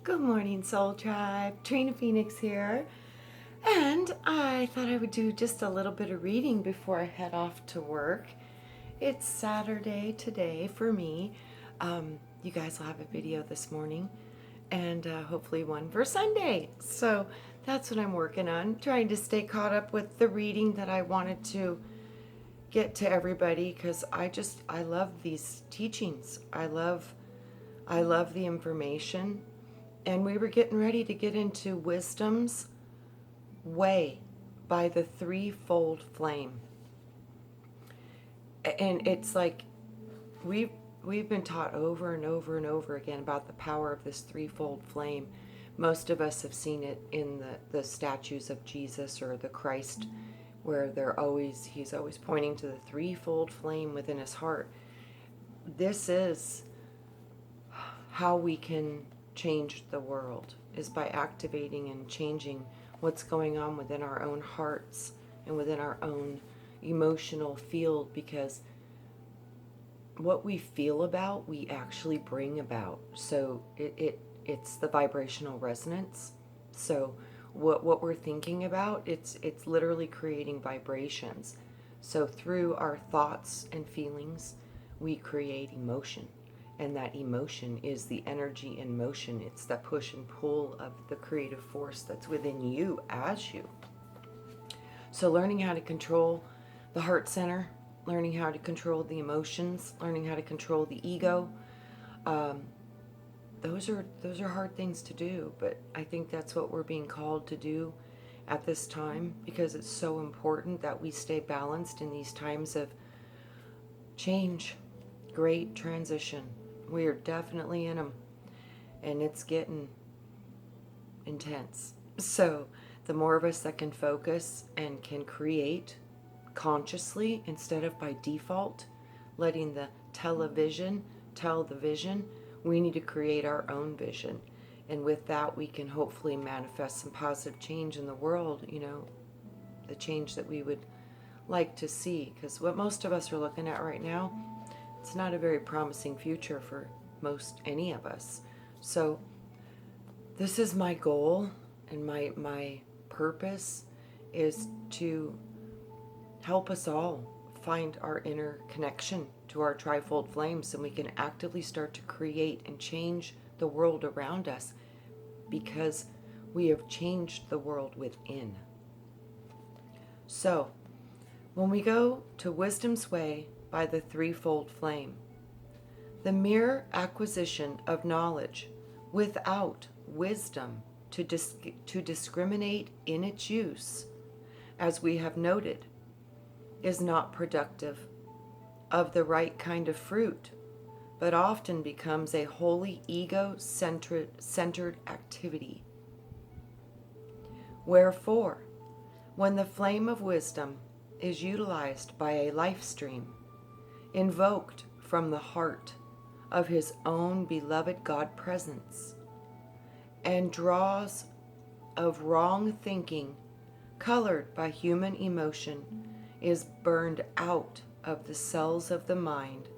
Good morning, Soul Tribe. Trina Phoenix here. And I thought I would do just a little bit of reading before I head off to work. It's Saturday today for me. You guys will have a video this morning and hopefully one for Sunday. So that's what I'm working on, trying to stay caught up with the reading that I wanted to get to everybody because I love these teachings. I love the information. And we were getting ready to get into Wisdom's Way by the Threefold Flame. And it's like we've been taught over and over and over again about the power of this threefold flame. Most of us have seen it in the statues of Jesus or the Christ, where he's always pointing to the threefold flame within his heart. This is how we can change the world, is by activating and changing what's going on within our own hearts and within our own emotional field, because what we feel about we actually bring about. So it's the vibrational resonance. So what we're thinking about, it's literally creating vibrations. So through our thoughts and feelings we create emotion. And that emotion is the energy in motion. It's the push and pull of the creative force that's within you as you. So learning how to control the heart center, learning how to control the emotions, learning how to control the ego, those are hard things to do. But I think that's what we're being called to do at this time, because it's so important that we stay balanced in these times of change, great transition. We are definitely in them, and it's getting intense. So the more of us that can focus and can create consciously instead of by default, letting the television tell the vision, we need to create our own vision. And with that, we can hopefully manifest some positive change in the world, the change that we would like to see. Because what most of us are looking at right now, it's not a very promising future for any of us. So this is my goal, and my purpose is to help us all find our inner connection to our trifold flames, and we can actively start to create and change the world around us, because we have changed the world within. So when we go to Wisdom's Way by the Threefold Flame, the mere acquisition of knowledge without wisdom to discriminate in its use, as we have noted, is not productive of the right kind of fruit, but often becomes a wholly ego-centered activity. Wherefore, when the flame of wisdom is utilized by a life stream, invoked from the heart of his own beloved God presence, and draws of wrong thinking colored by human emotion, is burned out of the cells of the mind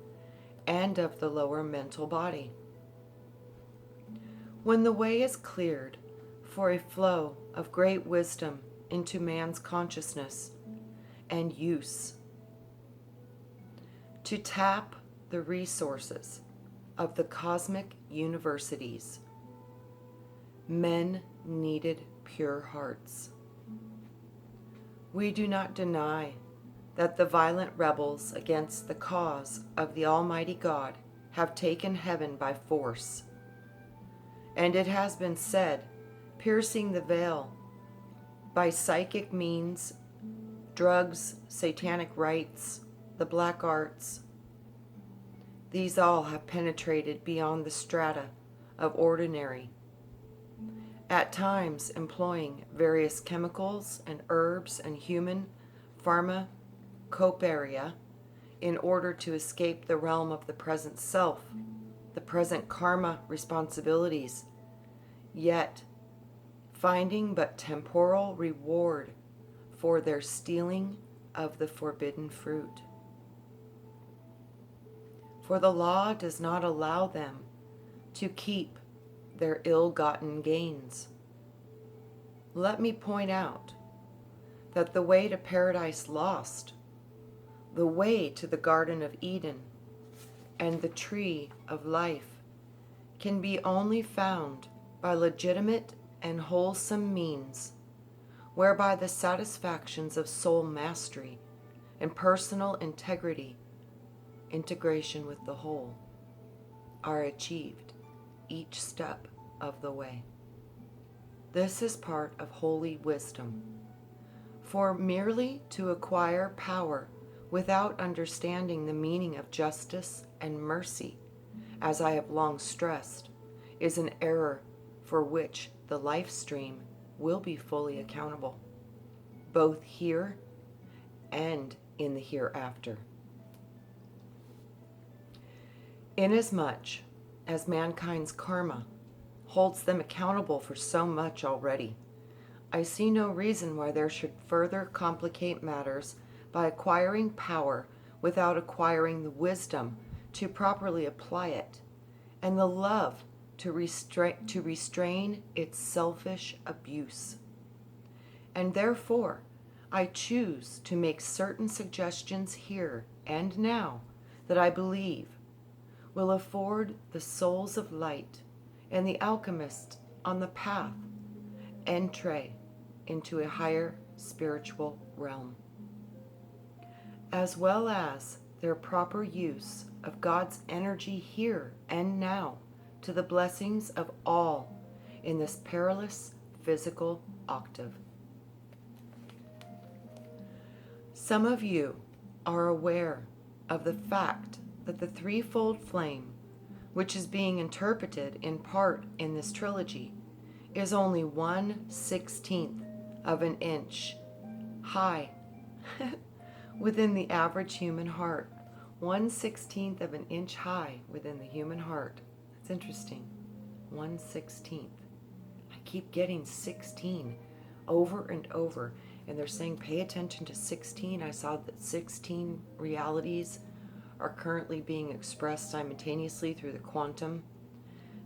and of the lower mental body. When the way is cleared for a flow of great wisdom into man's consciousness and use, to tap the resources of the cosmic universities, men needed pure hearts. We do not deny that the violent rebels against the cause of the Almighty God have taken heaven by force. And it has been said, piercing the veil by psychic means, drugs, satanic rites, the black arts, these all have penetrated beyond the strata of ordinary, at times employing various chemicals and herbs and human pharmacopoeia in order to escape the realm of the present self, the present karma responsibilities, yet finding but temporal reward for their stealing of the forbidden fruit. For the law does not allow them to keep their ill-gotten gains. Let me point out that the way to paradise lost, the way to the Garden of Eden, and the tree of life can be only found by legitimate and wholesome means, whereby the satisfactions of soul mastery and personal integrity, integration with the whole, are achieved each step of the way. This is part of holy wisdom. For merely to acquire power without understanding the meaning of justice and mercy, as I have long stressed, is an error for which the life stream will be fully accountable, both here and in the hereafter. Inasmuch as mankind's karma holds them accountable for so much already, I see no reason why there should further complicate matters by acquiring power without acquiring the wisdom to properly apply it, and the love to restrain its selfish abuse. And therefore, I choose to make certain suggestions here and now that I believe will afford the souls of light and the alchemists on the path entree into a higher spiritual realm, as well as their proper use of God's energy here and now to the blessings of all in this perilous physical octave. Some of you are aware of the fact that the threefold flame, which is being interpreted in part in this trilogy, is only 1/16 of an inch high within the average human heart. 1/16 of an inch high within the human heart. That's interesting. 1/16. I keep getting 16 over and over, and they're saying pay attention to 16. I saw that 16 realities are currently being expressed simultaneously through the quantum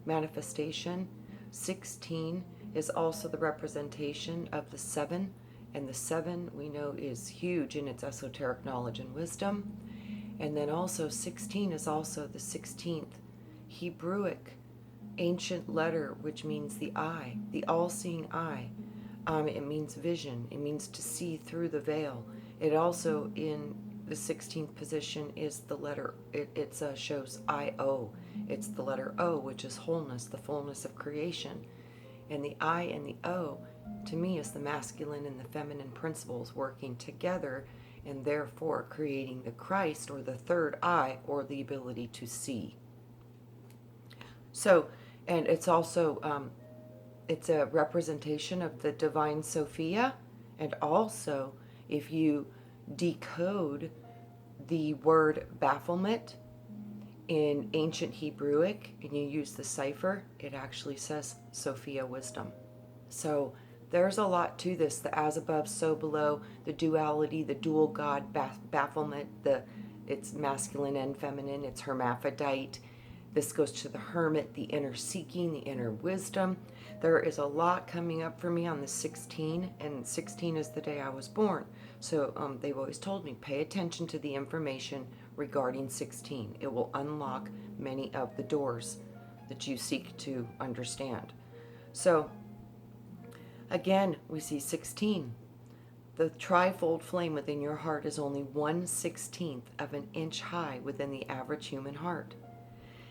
manifestation. 16 is also the representation of the 7, and the 7 we know is huge in its esoteric knowledge and wisdom. And then also 16 is also the 16th Hebrewic ancient letter, which means the eye, the all-seeing eye. It means vision. It means to see through the veil. It also, in the 16th position, is the letter, it shows I-O. It's the letter O, which is wholeness, the fullness of creation. And the I and the O, to me, is the masculine and the feminine principles working together, and therefore creating the Christ, or the third eye, or the ability to see. So, and it's also, it's a representation of the divine Sophia, and also, if you decode the word bafflement in ancient Hebrewic and you use the cipher, it actually says Sophia wisdom. So there's a lot to this, the as above, so below, the duality, the dual God, bafflement, it's masculine and feminine, it's hermaphrodite. This goes to the hermit, the inner seeking, the inner wisdom. There is a lot coming up for me on the 16, and 16 is the day I was born. So they've always told me, pay attention to the information regarding 16. It will unlock many of the doors that you seek to understand. So again, we see 16. The trifold flame within your heart is only 1/16 of an inch high within the average human heart.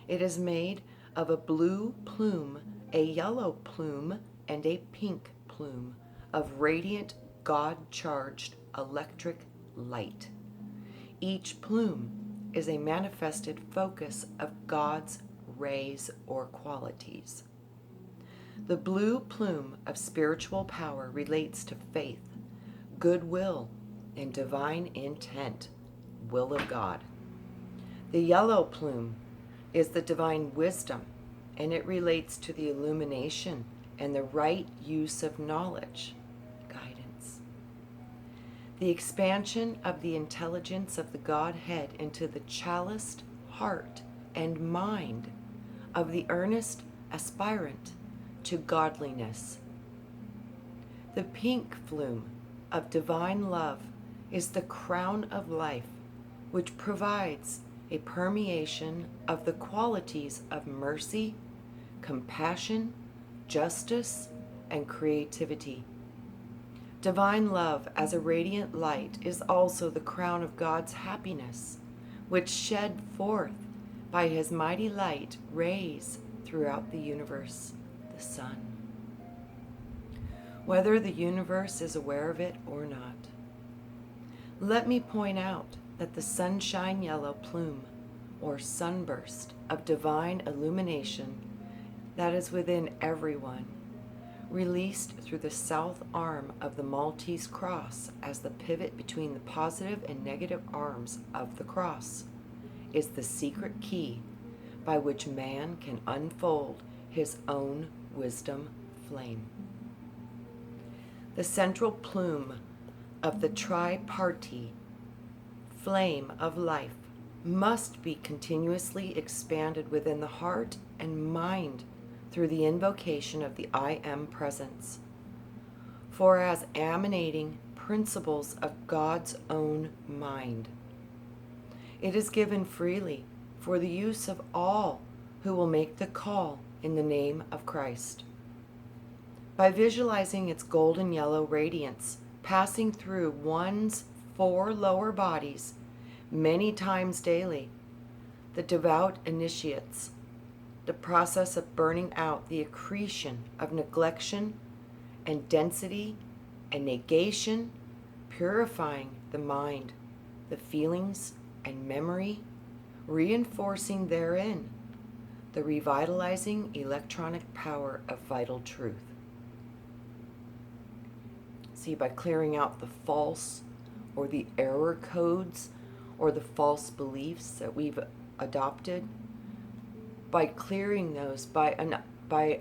It is made of a blue plume, a yellow plume, and a pink plume of radiant, God-charged electric light. Each plume is a manifested focus of God's rays or qualities. The blue plume of spiritual power relates to faith, goodwill, and divine intent, will of God. The yellow plume is the divine wisdom, and it relates to the illumination and the right use of knowledge, guidance. The expansion of the intelligence of the Godhead into the chaliced heart and mind of the earnest aspirant to godliness. The pink flume of divine love is the crown of life, which provides a permeation of the qualities of mercy, compassion, justice, and creativity. Divine love as a radiant light is also the crown of God's happiness, which shed forth by his mighty light rays throughout the universe, the sun. Whether the universe is aware of it or not. Let me point out that the sunshine yellow plume, or sunburst, of divine illumination that is within everyone, released through the south arm of the Maltese cross as the pivot between the positive and negative arms of the cross, is the secret key by which man can unfold his own wisdom flame. The central plume of the tripartite flame of life must be continuously expanded within the heart and mind through the invocation of the I Am presence. For as emanating principles of God's own mind, it is given freely for the use of all who will make the call in the name of Christ. By visualizing its golden yellow radiance passing through one's 4 lower bodies many times daily, the devout initiates the process of burning out the accretion of neglection and density and negation, purifying the mind, the feelings, and memory, reinforcing therein the revitalizing electronic power of vital truth. See, by clearing out the false or the error codes or the false beliefs that we've adopted, by clearing those by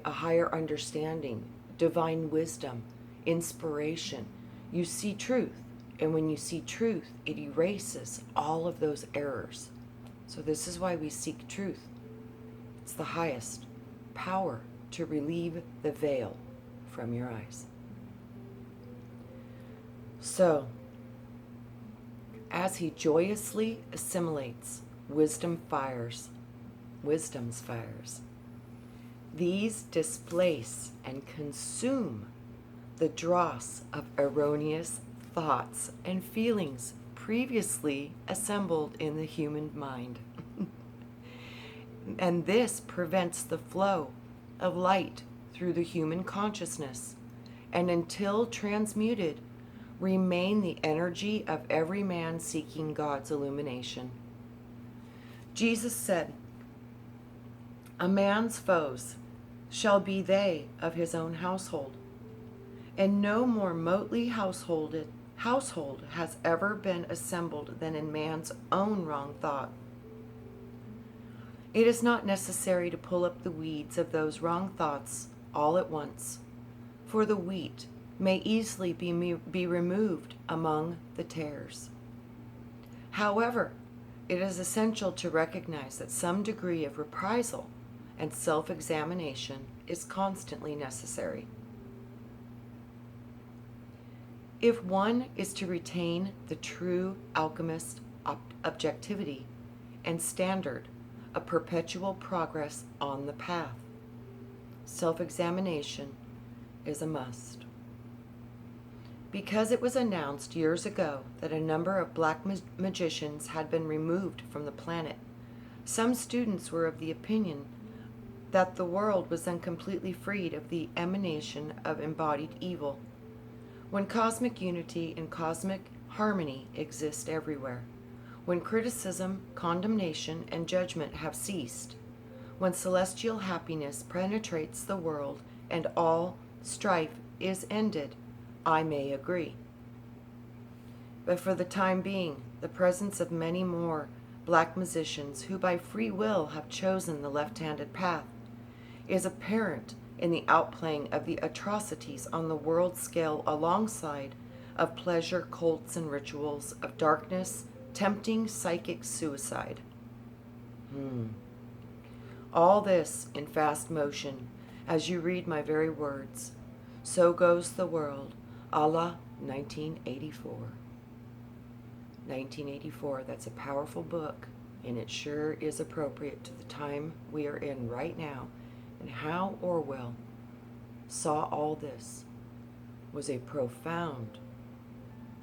a higher understanding, divine wisdom, inspiration, you see truth. And when you see truth, it erases all of those errors. So this is why we seek truth. It's the highest power to relieve the veil from your eyes. So, as he joyously assimilates wisdom's fires, these displace and consume the dross of erroneous thoughts and feelings previously assembled in the human mind. And this prevents the flow of light through the human consciousness, and until transmuted, remain the energy of every man seeking God's illumination. Jesus said, "A man's foes shall be they of his own household," and no more motley household has ever been assembled than in man's own wrong thought. It is not necessary to pull up the weeds of those wrong thoughts all at once, for the wheat may easily be removed among the tares. However, it is essential to recognize that some degree of reprisal and self-examination is constantly necessary. If one is to retain the true alchemist objectivity and standard of perpetual progress on the path, self-examination is a must. Because it was announced years ago that a number of black magicians had been removed from the planet, some students were of the opinion that the world was then completely freed of the emanation of embodied evil, when cosmic unity and cosmic harmony exist everywhere, when criticism, condemnation, and judgment have ceased, when celestial happiness penetrates the world and all strife is ended, I may agree. But for the time being, the presence of many more black musicians who by free will have chosen the left-handed path is apparent in the outplaying of the atrocities on the world scale alongside of pleasure cults and rituals of darkness tempting psychic suicide. All this in fast motion, as you read my very words. So goes the world, a la 1984. 1984, that's a powerful book, and it sure is appropriate to the time we are in right now, and how Orwell saw all this was a profound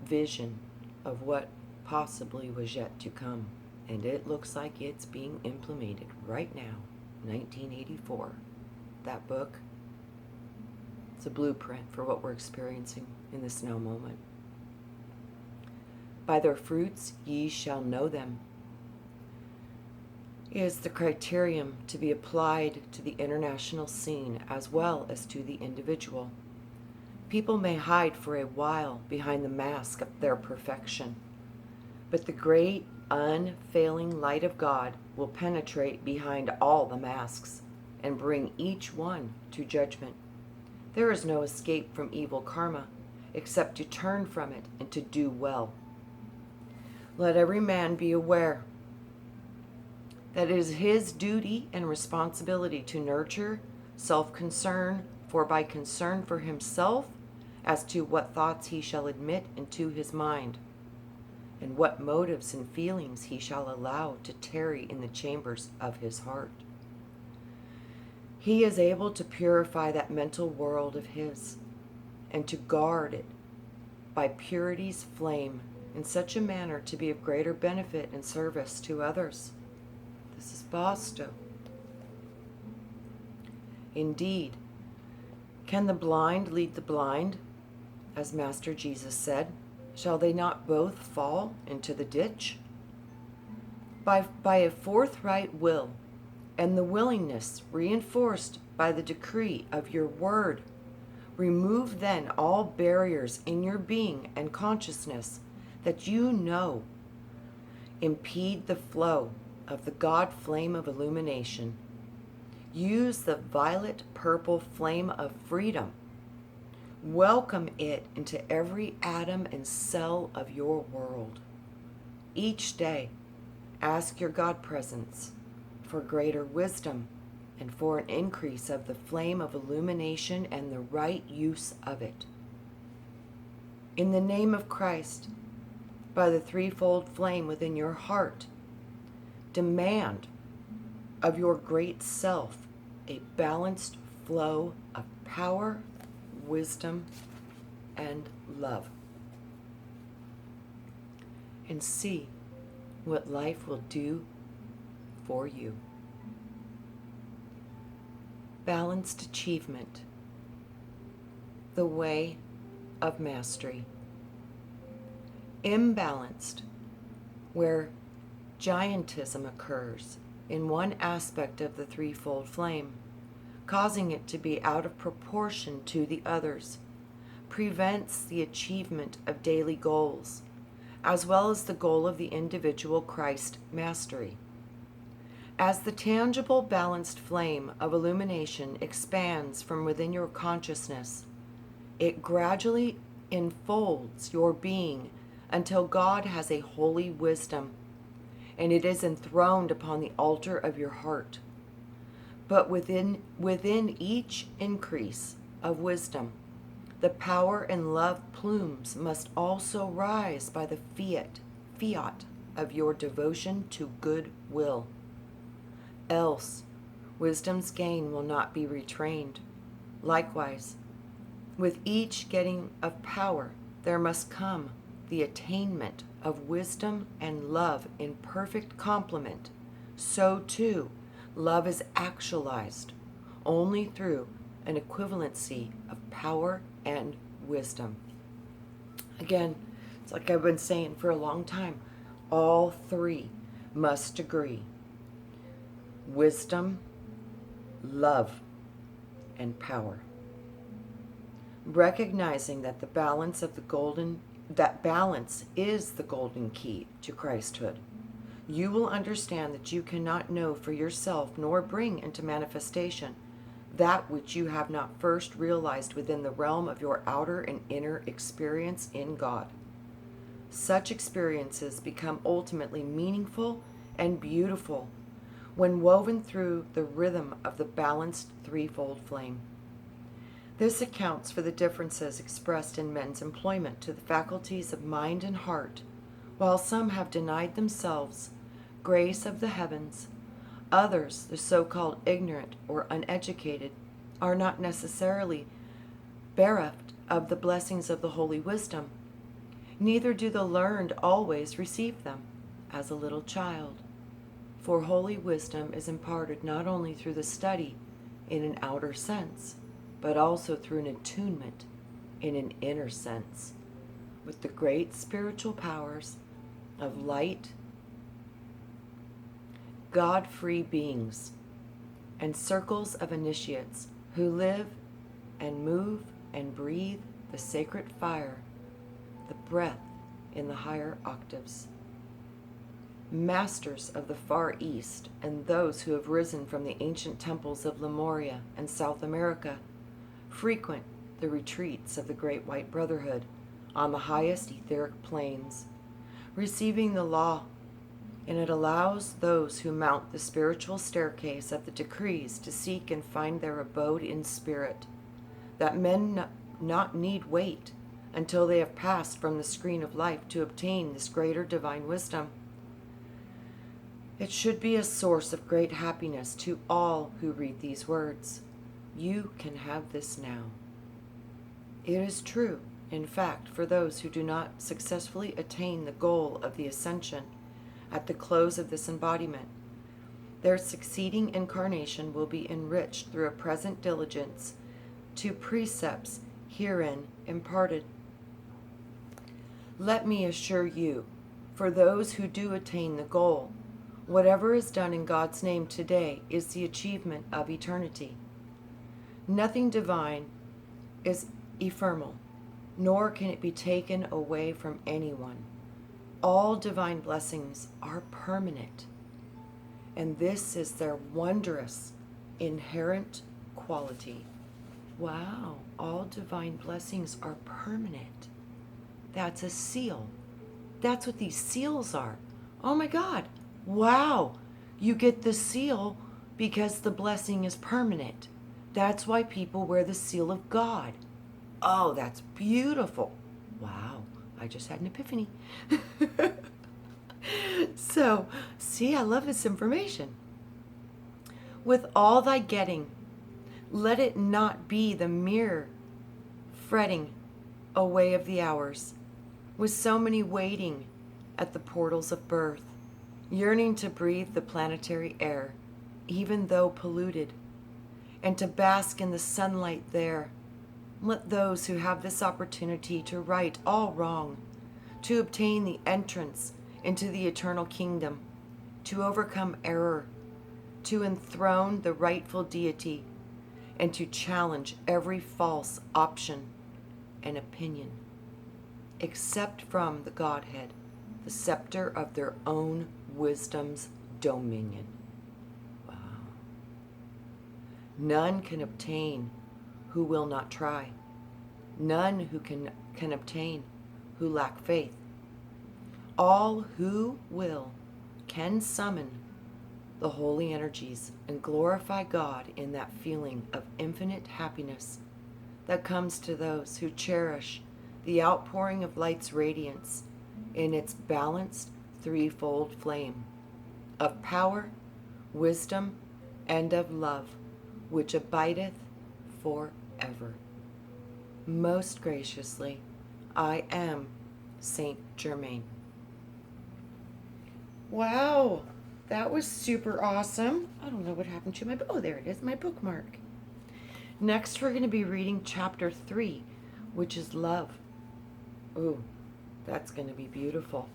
vision of what possibly was yet to come, and it looks like it's being implemented right now. 1984. That book, it's a blueprint for what we're experiencing in this now moment. By their fruits ye shall know them is the criterion to be applied to the international scene as well as to the individual. People may hide for a while behind the mask of their perfection, but the great unfailing light of God will penetrate behind all the masks and bring each one to judgment. There is no escape from evil karma except to turn from it and to do well. Let every man be aware that it is his duty and responsibility to nurture self-concern, for by concern for himself as to what thoughts he shall admit into his mind, and what motives and feelings he shall allow to tarry in the chambers of his heart. He is able to purify that mental world of his, and to guard it by purity's flame in such a manner to be of greater benefit and service to others. This is Basto. Indeed, can the blind lead the blind, as Master Jesus said? Shall they not both fall into the ditch? By a forthright will, and the willingness reinforced by the decree of your word, remove then all barriers in your being and consciousness that you know impede the flow of the God flame of illumination. Use the violet purple flame of freedom. Welcome it into every atom and cell of your world. Each day, ask your God presence for greater wisdom and for an increase of the flame of illumination and the right use of it. In the name of Christ, by the threefold flame within your heart, demand of your great self a balanced flow of power, wisdom, and love. And see what life will do for you. Balanced achievement, the way of mastery. Imbalanced, where giantism occurs in one aspect of the threefold flame, causing it to be out of proportion to the others, prevents the achievement of daily goals, as well as the goal of the individual Christ mastery. As the tangible balanced flame of illumination expands from within your consciousness, it gradually enfolds your being until God has a holy wisdom, and it is enthroned upon the altar of your heart. But within each increase of wisdom, the power and love plumes must also rise by the fiat of your devotion to good will. Else, wisdom's gain will not be retrained. Likewise, with each getting of power, there must come the attainment of wisdom and love in perfect complement. So too, love is actualized only through an equivalency of power and wisdom. Again, it's like I've been saying for a long time, all three must agree. Wisdom, love, and power. Recognizing that balance is the golden key to Christhood, you will understand that you cannot know for yourself nor bring into manifestation that which you have not first realized within the realm of your outer and inner experience in God. Such experiences become ultimately meaningful and beautiful when woven through the rhythm of the balanced threefold flame. This accounts for the differences expressed in men's employment to the faculties of mind and heart. While some have denied themselves grace of the heavens, others, the so-called ignorant or uneducated, are not necessarily bereft of the blessings of the holy wisdom. Neither do the learned always receive them, as a little child. For holy wisdom is imparted not only through the study in an outer sense, but also through an attunement in an inner sense with the great spiritual powers of light, God-free beings, and circles of initiates who live and move and breathe the sacred fire, the breath in the higher octaves. Masters of the Far East and those who have risen from the ancient temples of Lemuria and South America frequent the retreats of the Great White Brotherhood on the highest etheric planes, receiving the law, and it allows those who mount the spiritual staircase of the decrees to seek and find their abode in spirit, that men not need wait until they have passed from the screen of life to obtain this greater divine wisdom. It should be a source of great happiness to all who read these words. You can have this now. It is true, in fact, for those who do not successfully attain the goal of the ascension at the close of this embodiment. Their succeeding incarnation will be enriched through a present diligence to precepts herein imparted. Let me assure you, for those who do attain the goal, whatever is done in God's name today is the achievement of eternity. Nothing divine is ephemeral, nor can it be taken away from anyone. All divine blessings are permanent, and this is their wondrous, inherent quality. Wow, all divine blessings are permanent. That's a seal. That's what these seals are. Oh my God. Wow. You get the seal because the blessing is permanent. That's why people wear the seal of God. Oh, that's beautiful. Wow. I just had an epiphany. So, see, I love this information. With all thy getting, let it not be the mere fretting away of the hours, with so many waiting at the portals of birth, yearning to breathe the planetary air, even though polluted, and to bask in the sunlight there. Let those who have this opportunity to right all wrong, to obtain the entrance into the eternal kingdom, to overcome error, to enthrone the rightful deity, and to challenge every false option and opinion, except from the Godhead, the scepter of their own wisdom's dominion. Wow. None can obtain who will not try. None who can obtain who lack faith. All who will can summon the holy energies and glorify God in that feeling of infinite happiness that comes to those who cherish the outpouring of light's radiance in its balanced threefold flame of power, wisdom, and of love, which abideth forever. Most graciously, I am Saint Germain. Wow, that was super awesome. I don't know what happened to my book. Oh, there it is, my bookmark. Next, we're going to be reading chapter 3, which is love. Ooh, that's going to be beautiful.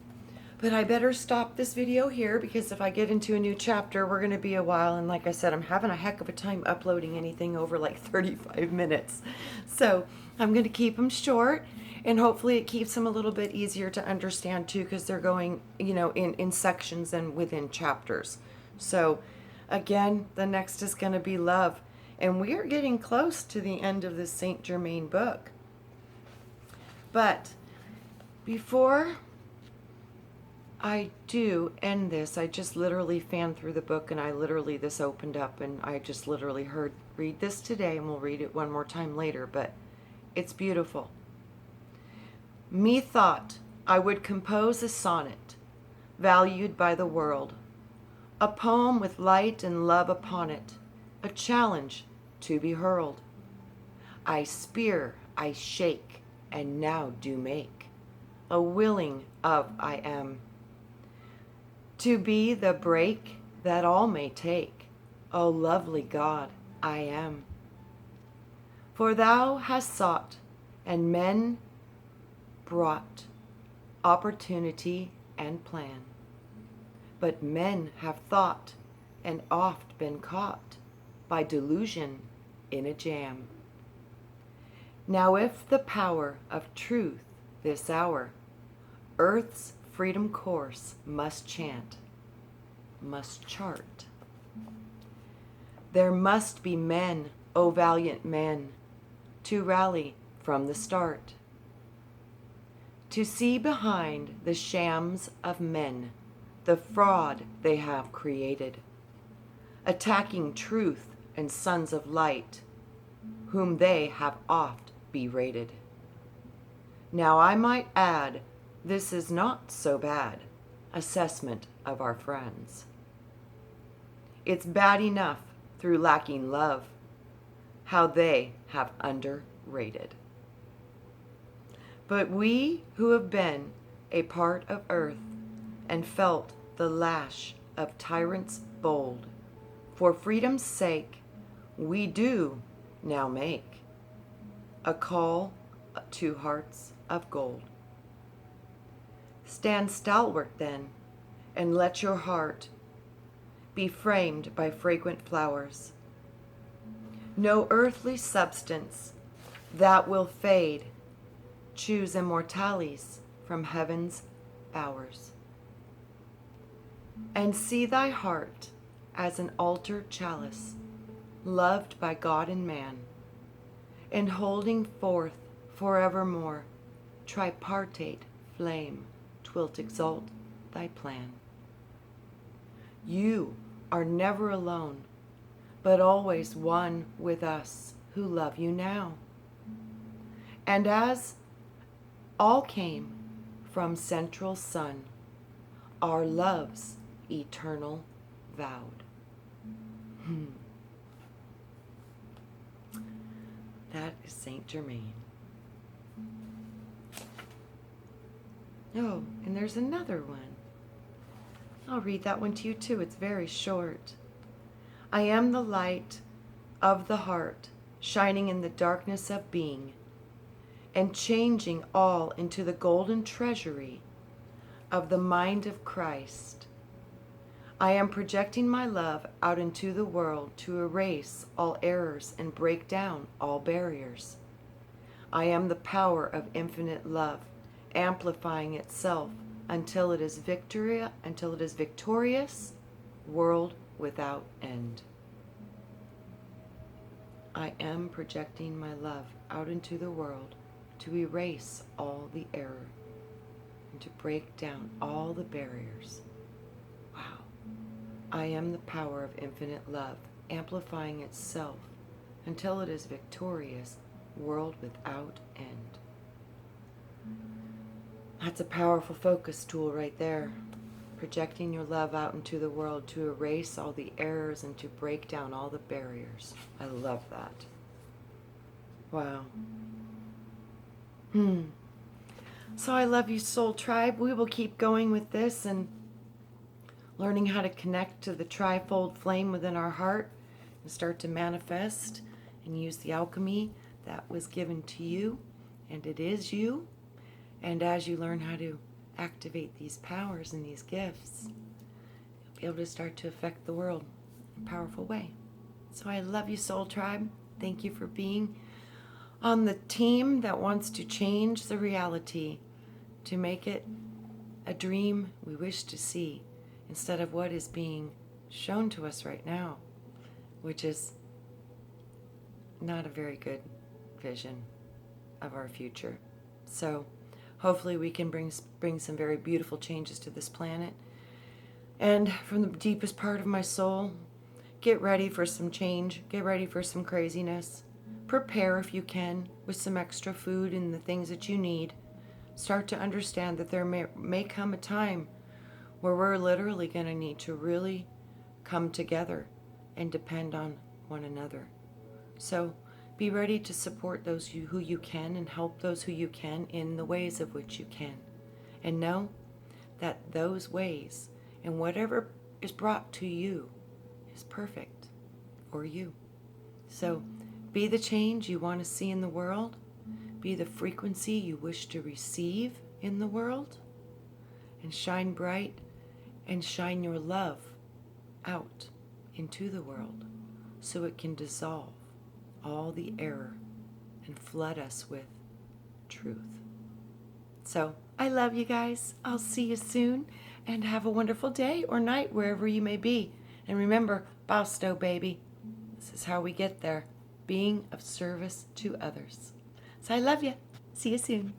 But I better stop this video here because if I get into a new chapter, we're going to be a while. And like I said, I'm having a heck of a time uploading anything over like 35 minutes. So I'm going to keep them short. And hopefully it keeps them a little bit easier to understand too, because they're going, in sections and within chapters. So again, the next is going to be love. And we are getting close to the end of this Saint Germain book. But before I do end this. I just literally fanned through the book and this opened up and I just literally read this today and we'll read it one more time later, but it's beautiful. Methought I would compose a sonnet, valued by the world, a poem with light and love upon it, a challenge to be hurled. I spear, I shake, and now do make a willing of I am, to be the break that all may take, O lovely God, I am. For thou hast sought, and men brought opportunity and plan, but men have thought and oft been caught by delusion in a jam. Now if the power of truth this hour earth's freedom course must chant, must chart, there must be men, O valiant men, to rally from the start, to see behind the shams of men the fraud they have created, attacking truth and sons of light, whom they have oft berated. Now I might add, this is not so bad assessment of our friends. It's bad enough through lacking love, how they have underrated. But we who have been a part of earth and felt the lash of tyrants bold, for freedom's sake, we do now make a call to hearts of gold. Stand stalwart then, and let your heart be framed by fragrant flowers. No earthly substance that will fade, choose immortalities from heaven's bowers. And see thy heart as an altar chalice, loved by God and man, and holding forth forevermore tripartite flame, twilt exalt thy plan. You are never alone, but always one with us who love you now. And as all came from central sun, our love's eternal vowed. That is Saint Germain. Oh, and there's another one. I'll read that one to you too. It's very short. I am the light of the heart, shining in the darkness of being, and changing all into the golden treasury of the mind of Christ. I am projecting my love out into the world to erase all errors and break down all barriers. I am the power of infinite love, amplifying itself until it is victorious, world without end. I am projecting my love out into the world to erase all the error and to break down all the barriers. Wow. I am the power of infinite love, amplifying itself until it is victorious, world without end. That's a powerful focus tool right there. Projecting your love out into the world to erase all the errors and to break down all the barriers. I love that. Wow. So I love you, Soul Tribe. We will keep going with this and learning how to connect to the trifold flame within our heart and start to manifest and use the alchemy that was given to you, and it is you. And as you learn how to activate these powers and these gifts, you'll be able to start to affect the world in a powerful way. So I love you, Soul Tribe. Thank you for being on the team that wants to change the reality to make it a dream we wish to see instead of what is being shown to us right now, which is not a very good vision of our future. So Hopefully we can bring some very beautiful changes to this planet. And from the deepest part of my soul, get ready for some change. Get ready for some craziness. Prepare if you can with some extra food and the things that you need. Start to understand that there may come a time where we're literally going to need to really come together and depend on one another. So be ready to support those who you can and help those who you can in the ways of which you can. And know that those ways and whatever is brought to you is perfect for you. So be the change you want to see in the world. Be the frequency you wish to receive in the world. And shine bright and shine your love out into the world so it can dissolve all the error and flood us with truth. So I love you guys. I'll see you soon, and have a wonderful day or night wherever you may be. And remember, Bausto, baby, this is how we get there, being of service to others. So I love you. See you soon.